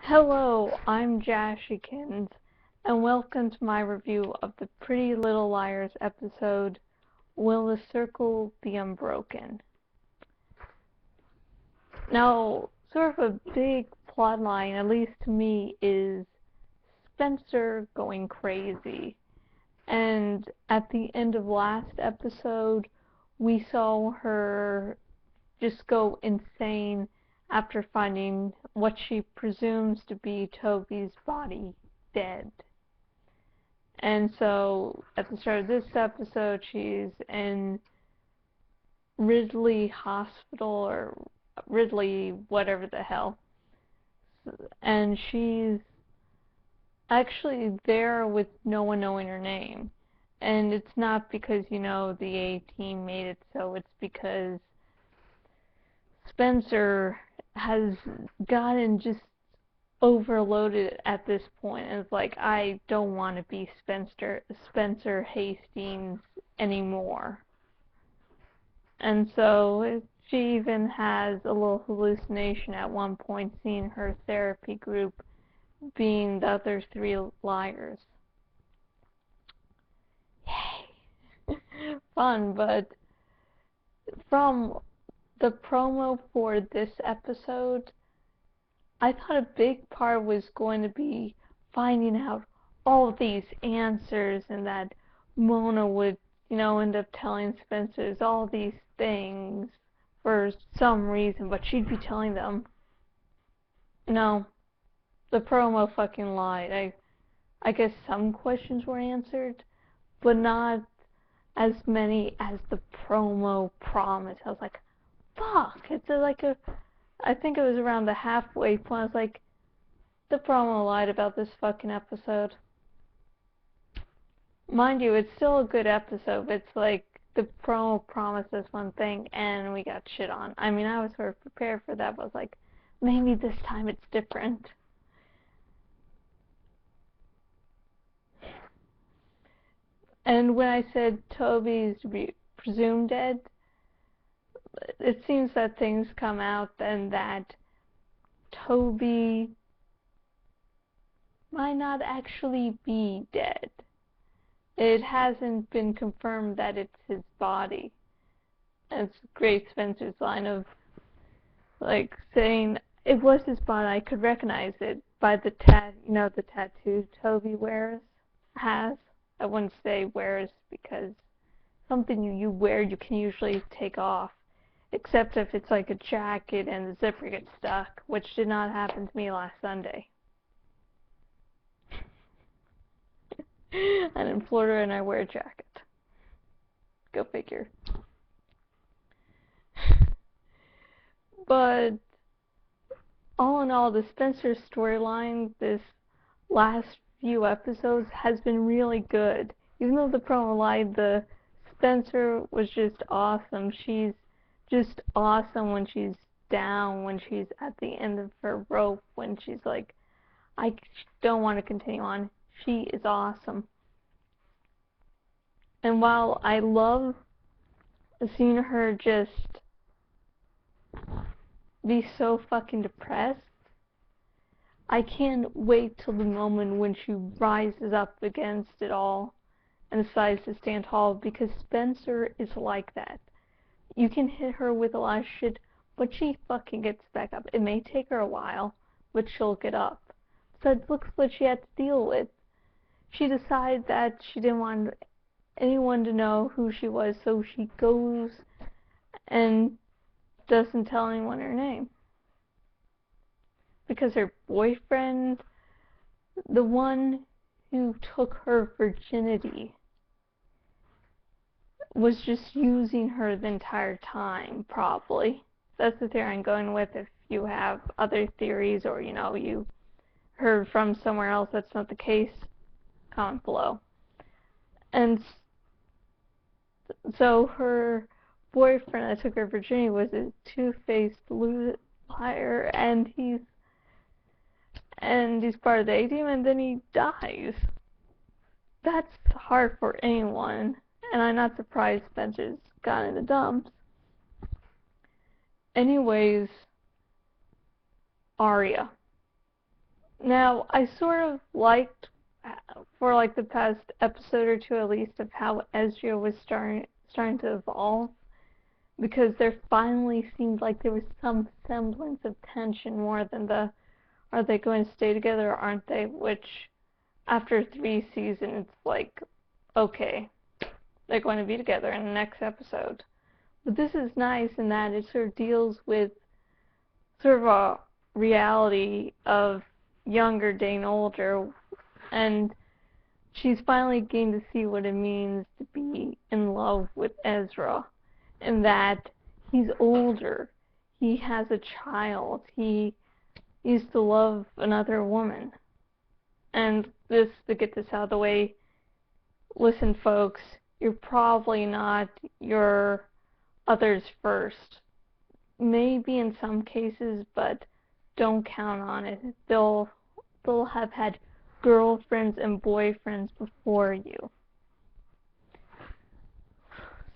Hello, I'm Jashykins, and welcome to my review of the Pretty Little Liars episode, Will the Circle Be Unbroken? Now, sort of a big plotline, at least to me, is Spencer going crazy. And at the end of last episode, we saw her just go insane after finding what she presumes to be Toby's body dead. And so at the start of this episode, she's in Ridley Hospital, or Ridley whatever the hell, and she's actually there with no one knowing her name. And it's not because, the A-team made it so, it's because Spencer has gotten just overloaded at this point, and it's like, I don't want to be Spencer Hastings anymore. And so she even has a little hallucination at one point, seeing her therapy group being the other three liars. Yay! Fun, but from the promo for this episode, I thought a big part was going to be finding out all these answers, and that Mona would, end up telling Spencer all these things for some reason, but she'd be telling them. No, the promo fucking lied. I guess some questions were answered, but not as many as the promo promised. I was like, fuck, it's I think it was around the halfway point. I was like, the promo lied about this fucking episode. Mind you, it's still a good episode, but it's like the promo promised us one thing and we got shit on. I mean, I was sort of prepared for that, but I was like, maybe this time it's different. And when I said Toby's presumed dead, it seems that things come out then that Toby might not actually be dead. It hasn't been confirmed that it's his body. And it's Grace Spencer's line of, like, saying it was his body. I could recognize it by the the tattoo Toby has. I wouldn't say wears because something you wear you can usually take off, except if it's like a jacket and the zipper gets stuck, which did not happen to me last Sunday. I'm in Florida and I wear a jacket. Go figure. But all in all, the Spencer storyline this last few episodes has been really good. Even though the promo lied, the Spencer was just awesome. She's just awesome when she's down, when she's at the end of her rope, when she's like, I don't want to continue on. She is awesome. And while I love seeing her just be so fucking depressed, I can't wait till the moment when she rises up against it all and decides to stand tall, because Spencer is like that. You can hit her with a lot of shit, but she fucking gets back up. It may take her a while, but she'll get up. So look what she had to deal with. She decided that she didn't want anyone to know who she was, so she goes and doesn't tell anyone her name. Because her boyfriend, the one who took her virginity, was just using her the entire time, probably. That's the theory I'm going with. If you have other theories, or you heard from somewhere else that's not the case, comment below. And so her boyfriend that took her virginity was a two-faced liar, and he's part of the A-team, and then he dies. That's hard for anyone, and I'm not surprised Spencer's gone in the dumps. Anyways, Arya. Now, I sort of liked, for like the past episode or two at least, of how Ezra was starting to evolve, because there finally seemed like there was some semblance of tension more than the are they going to stay together or aren't they, which after 3 seasons it's like, okay, they're going to be together in the next episode. But this is nice in that it sort of deals with sort of a reality of younger dating older, and she's finally getting to see what it means to be in love with Ezra, and that he's older, he has a child, he used to love another woman. And this, to get this out of the way, listen folks, you're probably not your others first. Maybe in some cases, but don't count on it. They'll have had girlfriends and boyfriends before you.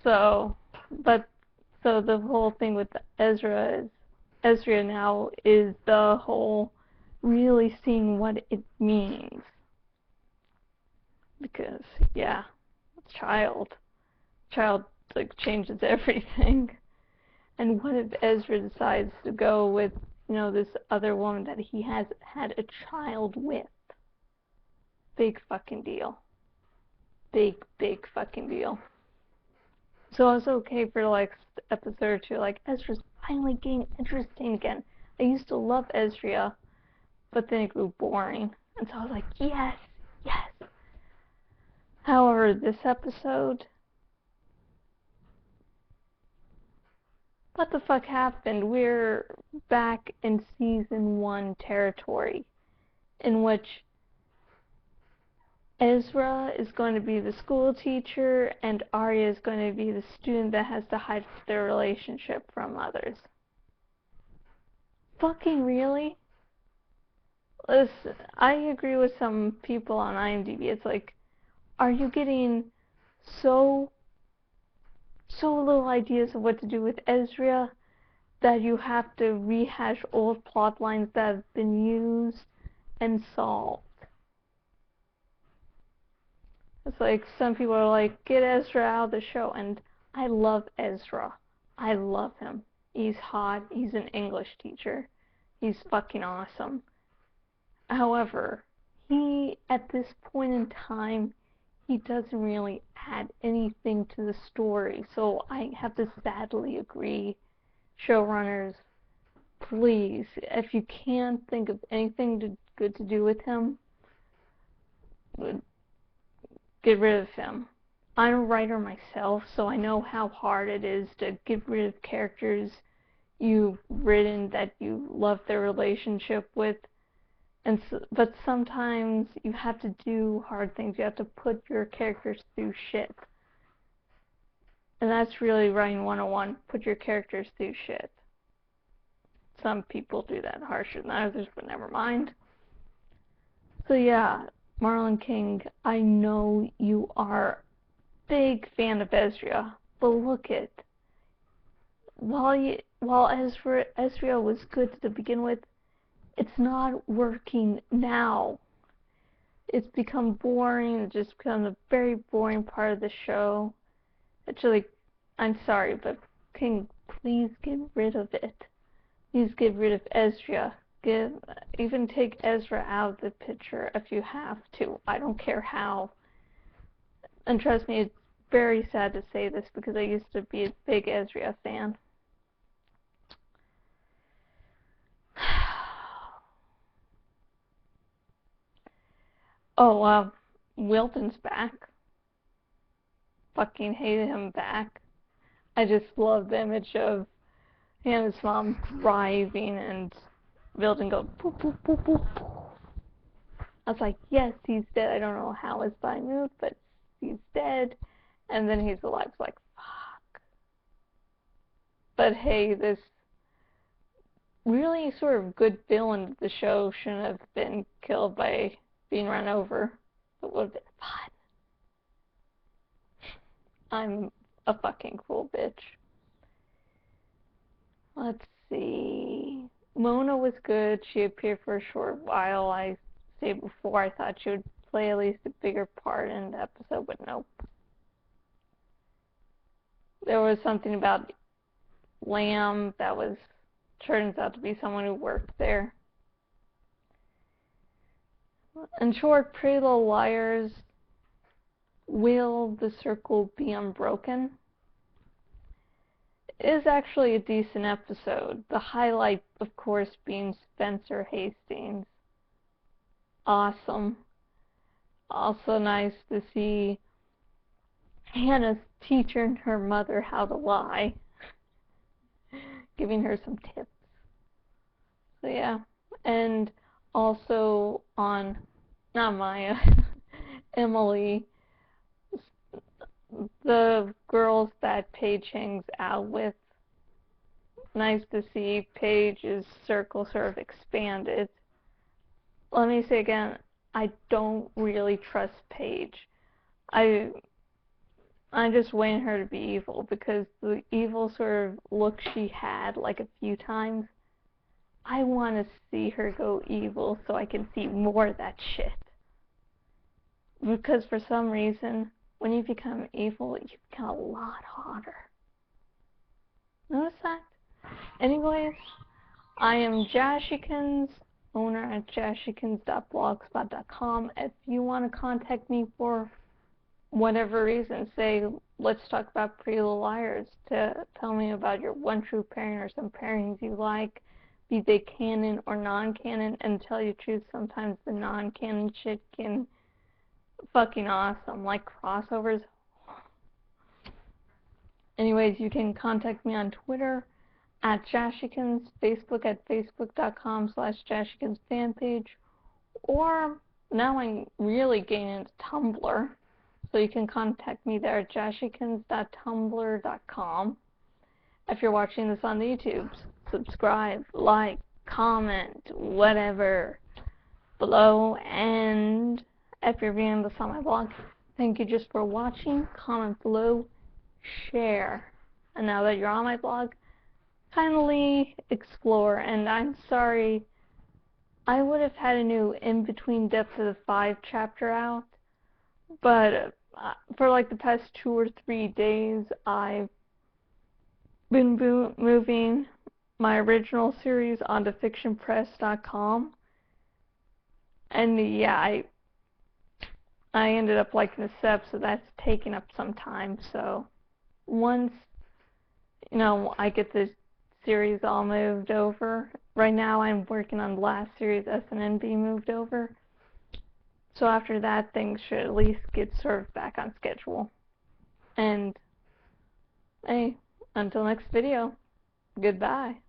So the whole thing with Ezra now is the whole really seeing what it means. Because, yeah, child like changes everything. And what if Ezra decides to go with, this other woman that he has had a child with? Big fucking deal. Big fucking deal. So it's okay for like episode or two, like Ezra's finally getting interesting again. I used to love Ezra, but then it grew boring. And so I was like, yes. However, this episode, what the fuck happened? We're back in season 1 territory, in which Ezra is going to be the school teacher and Arya is going to be the student that has to hide their relationship from others. Fucking really? Listen, I agree with some people on IMDb. It's like, are you getting so little ideas of what to do with Ezra that you have to rehash old plot lines that have been used and solved? It's like some people are like, get Ezra out of the show, and I love Ezra. I love him. He's hot. He's an English teacher. He's fucking awesome. However, at this point in time, he doesn't really add anything to the story. So I have to sadly agree, showrunners, please, if you can't think of anything good to do with him, get rid of him. I'm a writer myself, so I know how hard it is to get rid of characters you've written that you love their relationship with. But sometimes you have to do hard things. You have to put your characters through shit. And that's really writing 101. Put your characters through shit. Some people do that harsher than others, but never mind. So yeah, Marlon King, I know you are a big fan of Ezra, but look it. While Ezra was good to begin with, it's not working now. It's become boring. It's just become a very boring part of the show. Actually, I'm sorry, but King, please get rid of it. Please get rid of Ezra. Even take Ezra out of the picture if you have to. I don't care how. And trust me, it's very sad to say this because I used to be a big Ezra fan. Oh, Wilton's back. Fucking hated him back. I just love the image of him and his mom driving and Wilton go boop, boop, boop, boop. I was like, yes, he's dead. I don't know how his body moved, but he's dead. And then he's alive. It's like, fuck. But hey, this really sort of good villain of the show shouldn't have been killed by being run over. It would have been fun. I'm a fucking cool bitch. Let's see. Mona was good. She appeared for a short while. I say before, I thought she would play at least a bigger part in the episode, but nope. There was something about Lamb that turns out to be someone who worked there. In short, Pretty Little Liars, will the circle be unbroken? It is actually a decent episode. The highlight, of course, being Spencer Hastings. Awesome. Also nice to see Hannah's teaching her mother how to lie, giving her some tips. So yeah, and also on, not Maya, Emily, the girls that Paige hangs out with. Nice to see Paige's circle sort of expanded. Let me say again, I don't really trust Paige. I just wanted her to be evil, because the evil sort of look she had like a few times, I want to see her go evil so I can see more of that shit. Because for some reason, when you become evil, you become a lot hotter. Notice that? Anyways, I am Jashykins, owner at jashykins.blogspot.com. If you want to contact me for whatever reason, say, let's talk about Pretty Little Liars, to tell me about your one true pairing or some pairings you like, be they canon or non-canon, and tell you the truth, sometimes the non-canon shit can fucking awesome, like crossovers. Anyways, you can contact me on Twitter at jashykins, Facebook at facebook.com/jashykins fanpage, or now I'm really getting into Tumblr, so you can contact me there at jashykins.tumblr.com. If you're watching this on the YouTubes, subscribe, like, comment, whatever below, and if you're reading this on my blog, thank you just for watching. Comment below, share, and now that you're on my blog, kindly explore. And I'm sorry, I would have had a new In Between Depths of the 5 chapter out, but for like the past 2 or 3 days, I've been moving my original series onto fictionpress.com, and yeah, I ended up liking the step, so that's taking up some time. So once, I get this series all moved over, right now I'm working on the last series, SNN being moved over. So after that, things should at least get sort of back on schedule. And hey, until next video, goodbye.